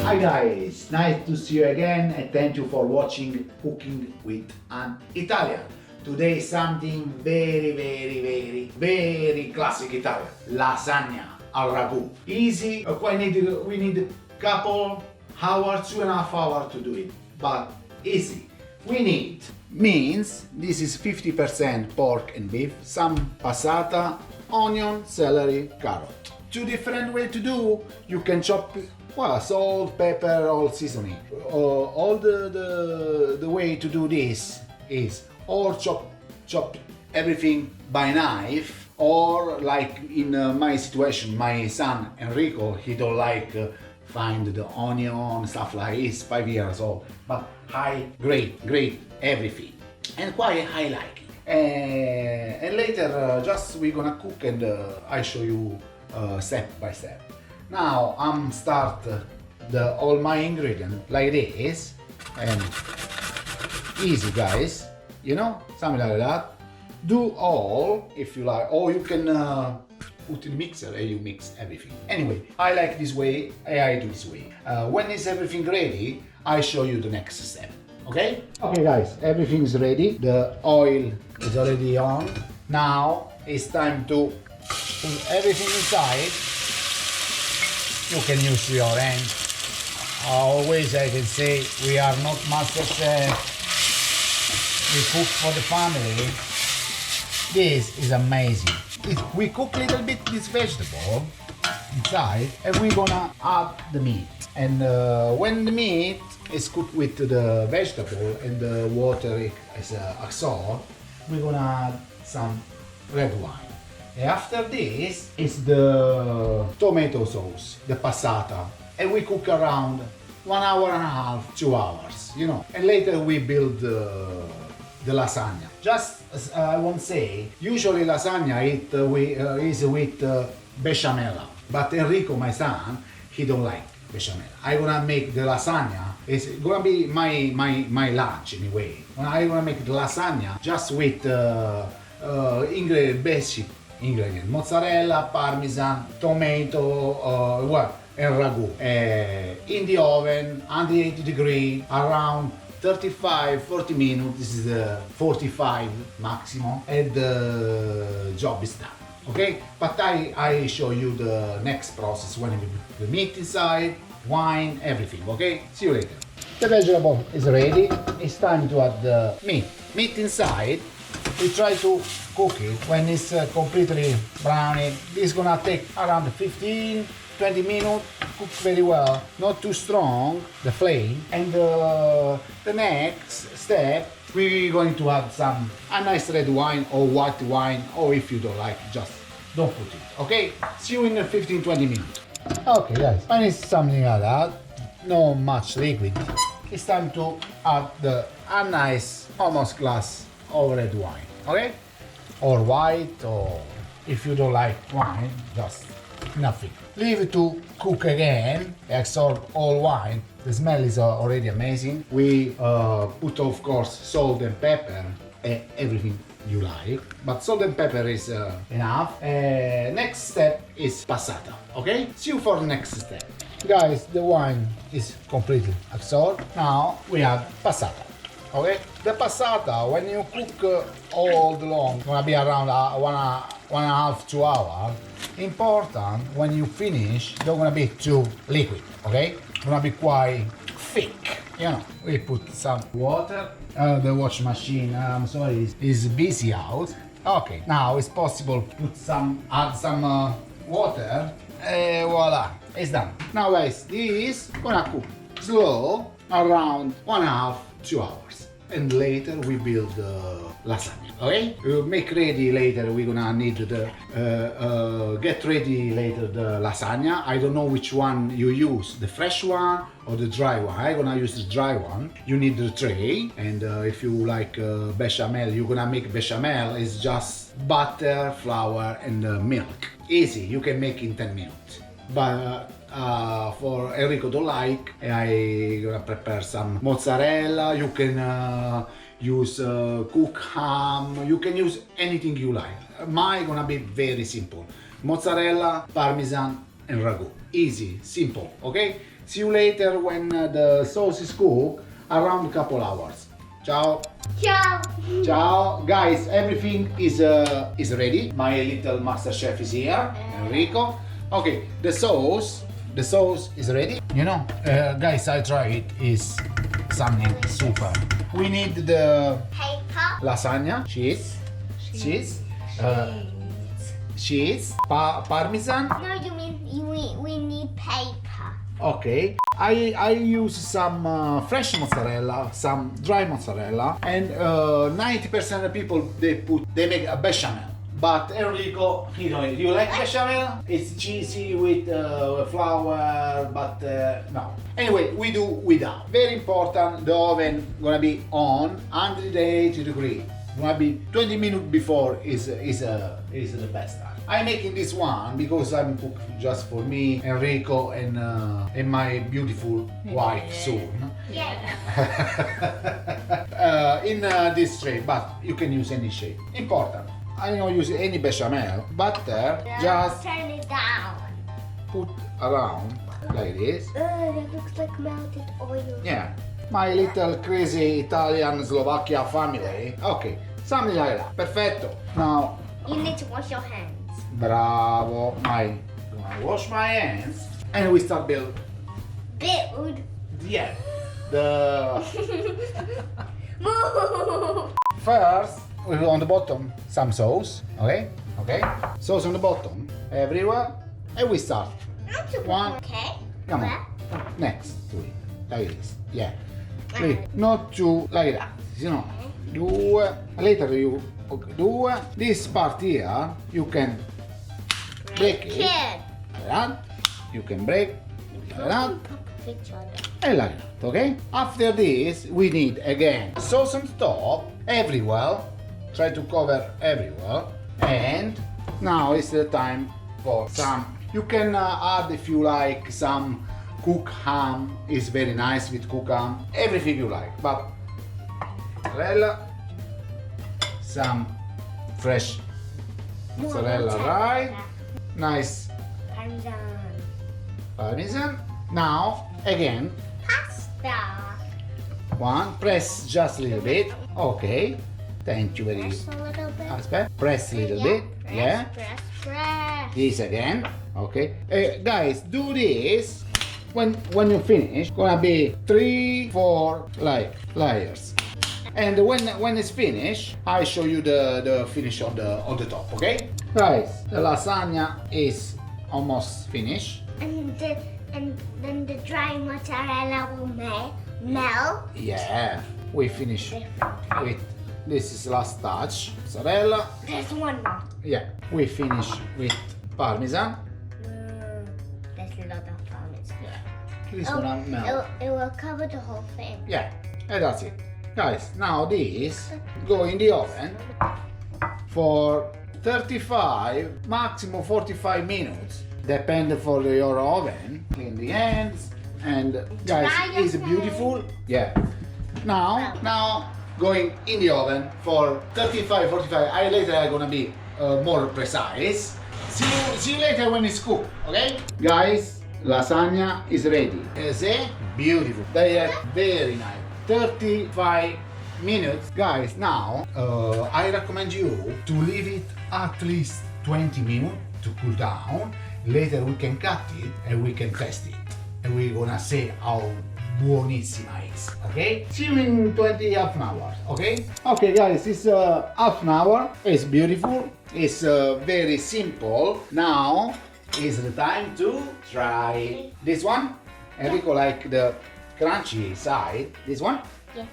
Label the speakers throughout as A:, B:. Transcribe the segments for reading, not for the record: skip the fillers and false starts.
A: Hi guys, nice to see you again and thank you for watching Cooking with an Italian. Today something very classic Italian. Lasagna al ragù. Easy, we need couple hours, 2.5 hours to do it, but easy. We need mince, this is 50% pork and beef, some passata, onion, celery, carrot. Two different way to do. You can chop salt, pepper, all seasoning. All the way to do this is or chop everything by knife, or like in my situation, my son Enrico, he don't like find the onion stuff like he's 5 years old, but I grate everything, and quite I like it. And later just we're gonna cook and I show you step by step. Now I'm start all my ingredients like this, and easy guys, you know, something like that. Do all if you like, or you can put in the mixer and you mix everything. Anyway, I like this way, I do this way. When is everything ready, I show you the next step. Okay? Okay guys, everything's ready. The oil is already on. Now it's time to put everything inside. You can use your hand. Always I can say we are not master chef. We cook for the family. This is amazing. We cook a little bit this vegetable inside, and we're gonna add the meat. And when the meat is cooked with the vegetable and the water is absorbed, we're gonna add some red wine. And after this is the tomato sauce, the passata, and we cook around 1.5 hours, 2 hours, you know. And later we build the lasagna. Just as I won't say, usually lasagna is with bechamel, but Enrico, my son, he don't like bechamel. I'm gonna make the lasagna. It's gonna be my lunch anyway. I'm gonna make the lasagna just with basic ingredient: mozzarella, Parmesan, tomato, and ragu. In the oven, 180 degrees, around 35-40 minutes. This is 45 maximum, and the job is done. Okay, but I show you the next process when we put the meat inside, wine, everything. Okay, see you later. The vegetable is ready. It's time to add the meat inside. We try to cook it when it's completely browny. This is gonna take around 15-20 minutes. Cook very well, not too strong, the flame. And the next step, we're going to add a nice red wine or white wine, or if you don't like, just don't put it. Okay, see you in 15-20 minutes. Okay guys, when it's something like that, no much liquid, it's time to add a nice almost glass of red wine. Okay, or white, or if you don't like wine, just nothing. Leave it to cook again, absorb all wine. The smell is already amazing. We put of course salt and pepper, everything you like, but salt and pepper is enough. Next step is passata. Okay, see you for the next step. Guys, the wine is completely absorbed. Now we add passata. Okay, the passata, when you cook all the long, gonna be around 1.5 2 hours. Important, when you finish, don't gonna be too liquid. Okay, gonna be quite thick. You know, we put some water. The wash machine, I'm sorry, is busy out. Okay, now it's possible to add some water. Voila, it's done. Now guys, this gonna cook slow around 1.5 2 hours, and later we build lasagna. Okay, we'll make ready later. We're gonna need get ready later the lasagna. I don't know which one you use, the fresh one or the dry one. I'm gonna use the dry one. You need the tray, and if you like bechamel, you're gonna make bechamel. It's just butter, flour, and milk. Easy, you can make in 10 minutes. But for Enrico don't like, I gonna prepare some mozzarella. You can use cooked ham. You can use anything you like. Mine gonna be very simple: mozzarella, Parmesan, and ragu. Easy, simple. Okay. See you later when the sauce is cooked, around a couple hours. Ciao.
B: Ciao.
A: Ciao. Guys, everything is ready. My little master chef is here, Enrico. Okay, the sauce is ready. You know, guys, I try it. Is something super. We need the
B: Paper.
A: lasagna, cheese, parmesan.
B: No, you mean we need paper.
A: Okay, I use some fresh mozzarella, some dry mozzarella, and 90% of people they make a bechamel. But Enrico, you like bechamel? It's cheesy with flour, but no. Anyway, we do without. Very important, the oven gonna be on 180 degrees. Gonna be 20 minutes before is the best time. I'm making this one because I'm cooking just for me, Enrico, and my beautiful wife soon.
B: Yeah.
A: In this tray, but you can use any shape. Important. I don't use any bechamel. Butter, just
B: turn it down.
A: put around like this.
B: That looks like melted oil.
A: Yeah. My little crazy Italian Slovakia family. Okay, something like that. Perfetto. Now,
B: You need to wash your hands.
A: bravo. I wash my hands and we start build.
B: Build.
A: Yeah. The
B: Move.
A: first we put on the bottom some sauce. Okay. Okay. Sauce on the bottom everywhere, and we start. One.
B: Okay.
A: Come on. Next to it, like this. Yeah. Wait, not to like that. You know. Due. Later you do this part here. You can break it.
B: Kid.
A: Like that. You can break like that. And like that. Okay. After this, we need again sauce on top everywhere. Try to cover everywhere. And now is the time for some. You can add if you like some cooked ham. Is very nice with cooked ham. Everything you like, but mozzarella, some fresh mozzarella, right? Nice parmesan. Now again,
B: Pasta.
A: one press just a little bit. Okay, thank you very much.
B: Press a little bit.
A: Aspetta, press a little bit. Yeah.
B: Press.
A: This again. Okay. Guys, do this. When you finish, gonna be 3-4 layers. And when it's finished, I show you the finish on the top. Okay. Guys, the lasagna is almost finished.
B: And then the dry mozzarella will melt.
A: Yeah. We finish with this is last touch. Mozzarella.
B: There's one more.
A: Yeah. We finish with parmesan.
B: There's a lot of parmesan.
A: Yeah. This one melt.
B: It will cover the whole thing.
A: Yeah, and that's it. Guys, now this go in the oven for 35, maximum 45 minutes. Depend for your oven. Clean the hands and guys, it's beautiful. Yeah. Now going in the oven for 35, 45. Later I'm gonna be more precise. See you later when it's cooked. Okay, guys. Lasagna is ready. See? Beautiful. They are very nice. 35 minutes. Guys, now I recommend you to leave it at least 20 minutes to cool down. Later we can cut it and we can test it. And we're gonna see how buonissima is. Okay? See you in 20 half an hour. Okay? Okay guys, it's half an hour. It's beautiful. It's very simple. Now is the time to try this one. Enrico like the crunchy side. This one?
B: Yes.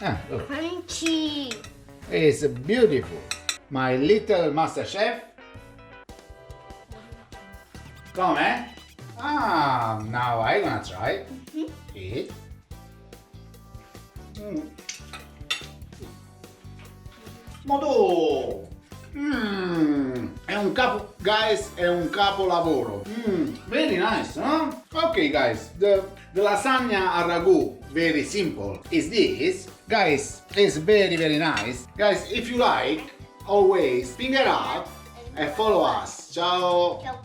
A: Ah, look.
B: Crunchy.
A: It's beautiful. My little master chef. Come eh? Now I'm gonna try it. Modo! È un capo, guys, è un capolavoro. Very nice, huh? Okay, guys, the lasagna al ragù, very simple, is this. Guys, it's very, very nice. Guys, if you like, always finger up and follow us. Ciao!
B: Ciao.